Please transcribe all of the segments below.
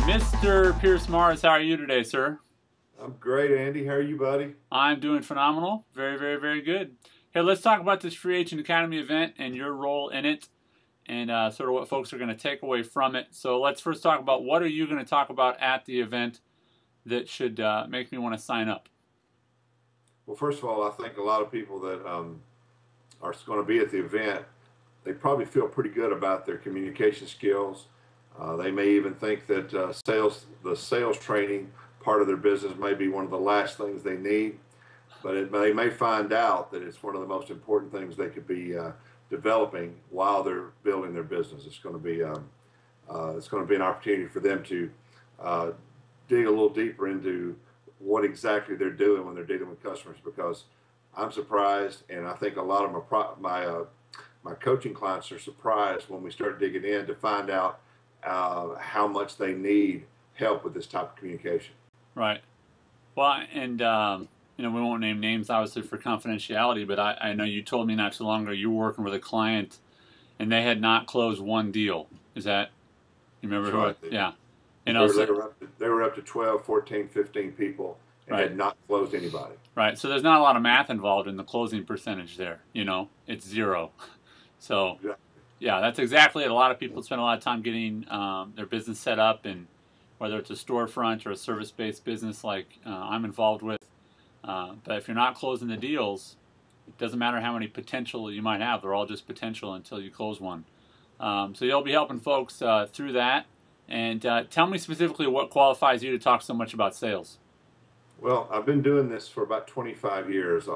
Mr. Pierce Mars, how are you today, sir? I'm great, Andy. How are you, buddy? I'm doing phenomenal. Very, very, very good. Hey, let's talk about this Free Agent Academy event and your role in it and sort of what folks are going to take away from it. So let's first talk about what are you going to talk about at the event that should make me want to sign up? Well, first of all, I think a lot of people that are going to be at the event, they probably feel pretty good about their communication skills. They may even think that the sales training part of their business may be one of the last things they need, but they may find out that it's one of the most important things they could be developing while they're building their business. It's going to be an opportunity for them to dig a little deeper into what exactly they're doing when they're dealing with customers. Because I'm surprised, and I think a lot of my coaching clients are surprised when we start digging in to find out how much they need help with this type of communication. Right. Well, and we won't name names obviously for confidentiality, but I know you told me not too long ago you were working with a client and they had not closed one deal. Is that, you remember who? Right. Yeah. They were up to 12, 14, 15 people and had not closed anybody. Right. So there's not a lot of math involved in the closing percentage there. It's zero. So yeah, that's exactly it. A lot of people spend a lot of time getting their business set up, and whether it's a storefront or a service-based business like I'm involved with. But if you're not closing the deals, it doesn't matter how many potential you might have. They're all just potential until you close one. So you'll be helping folks through that. And tell me specifically what qualifies you to talk so much about sales. Well, I've been doing this for about 25 years,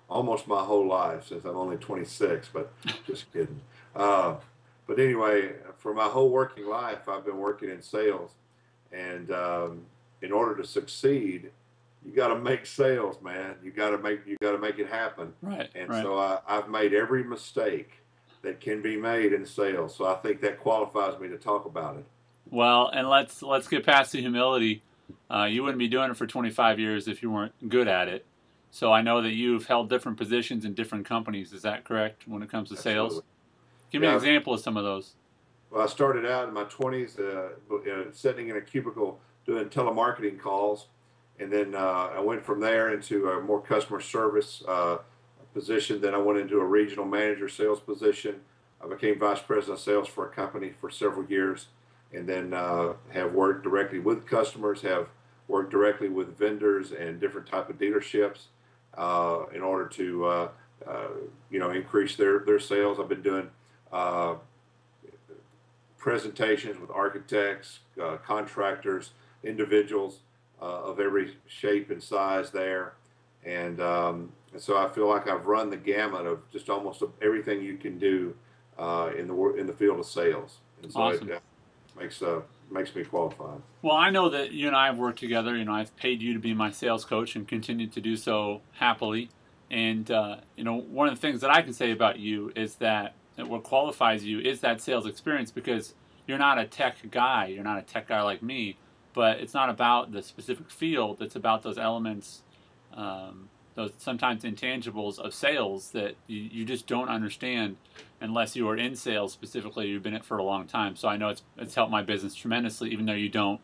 almost my whole life, since I'm only 26, but just kidding. But anyway, for my whole working life, I've been working in sales. And in order to succeed, you got to make sales, man. You got to make it happen. Right. And so I've made every mistake that can be made in sales. So I think that qualifies me to talk about it. Well, and let's get past the humility. You wouldn't be doing it for 25 years if you weren't good at it. So I know that you've held different positions in different companies. Is that correct when it comes to sales? Absolutely. Give me an example of some of those. Well, I started out in my 20s sitting in a cubicle doing telemarketing calls. And then I went from there into a more customer service position. Then I went into a regional manager sales position. I became vice president of sales for a company for several years. And then have worked directly with customers, have worked directly with vendors and different type of dealerships in order to increase their sales. I've been doing presentations with architects, contractors, individuals of every shape and size there. And so I feel like I've run the gamut of just almost everything you can do in the field of sales. And so awesome. It makes me qualified. Well, I know that you and I have worked together. I've paid you to be my sales coach and continue to do so happily. And one of the things that I can say about you is that what qualifies you is that sales experience, because you're not a tech guy. You're not a tech guy like me. But it's not about the specific field. It's about those elements, those sometimes intangibles of sales that you just don't understand unless you are in sales specifically. You've been in it for a long time. So I know it's helped my business tremendously, even though you don't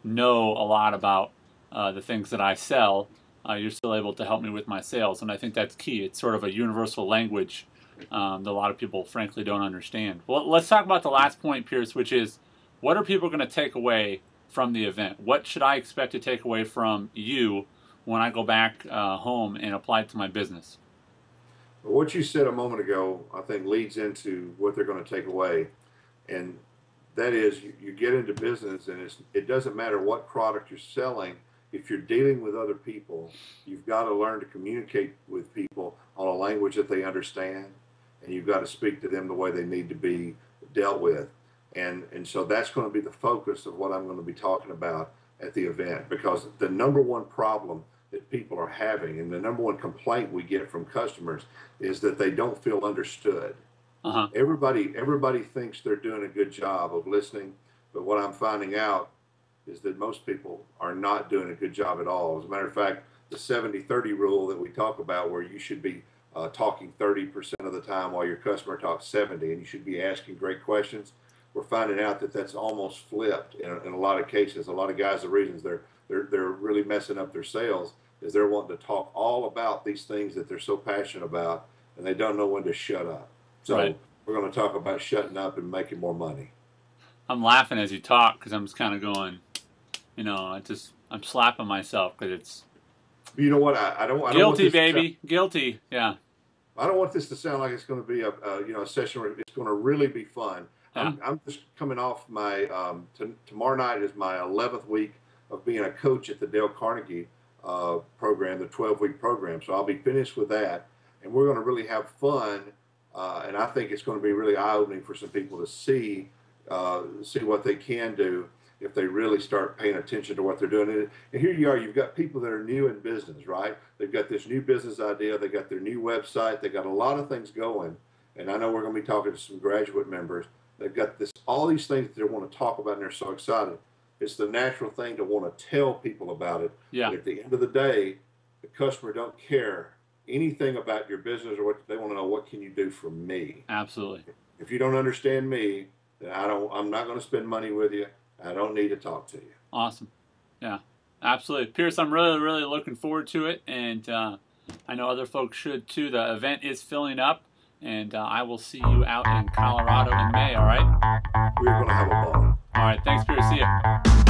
know a lot about the things that I sell. You're still able to help me with my sales, and I think that's key. It's sort of a universal language that a lot of people, frankly, don't understand. Well, let's talk about the last point, Pierce, which is what are people going to take away from the event? What should I expect to take away from you when I go back home and apply it to my business? What you said a moment ago, I think, leads into what they're going to take away. And that is, you get into business, and it doesn't matter what product you're selling. If you're dealing with other people, you've got to learn to communicate with people on a language that they understand, and you've got to speak to them the way they need to be dealt with. And so that's going to be the focus of what I'm going to be talking about at the event, because the number one problem that people are having, and the number one complaint we get from customers, is that they don't feel understood. Everybody thinks they're doing a good job of listening, but what I'm finding out is that most people are not doing a good job at all. As a matter of fact, the 70-30 rule that we talk about, where you should be talking 30% of the time while your customer talks 70, and you should be asking great questions. We're finding out that that's almost flipped in a lot of cases. A lot of guys, the reasons they're really messing up their sales is they're wanting to talk all about these things that they're so passionate about, and they don't know when to shut up. So Right. we're going to talk about shutting up and making more money. I'm laughing as you talk because I'm just kind of going, I'm slapping myself because it's You know what? I don't want guilty, this to baby, guilty. Yeah, I don't want this to sound like it's going to be a session where it's going to really be fun. yeah, I'm just coming off my tomorrow night is my 11th week of being a coach at the Dale Carnegie program, the 12-week program. So I'll be finished with that, and we're going to really have fun. And I think it's going to be really eye-opening for some people to see what they can do if they really start paying attention to what they're doing. And here you are, you've got people that are new in business, right? They've got this new business idea, they got their new website, they got a lot of things going. And I know we're going to be talking to some graduate members. They've got all these things that they want to talk about, and they're so excited. It's the natural thing to want to tell people about it. yeah. But at the end of the day, the customer don't care anything about your business or what they want to know. What can you do for me? Absolutely. If you don't understand me, then I'm not going to spend money with you. I don't need to talk to you. Awesome. Yeah, absolutely. Pierce, I'm really, really looking forward to it, and I know other folks should too. The event is filling up, and I will see you out in Colorado in May, all right? We're going to have a ball. All right, thanks, Pierce. See ya.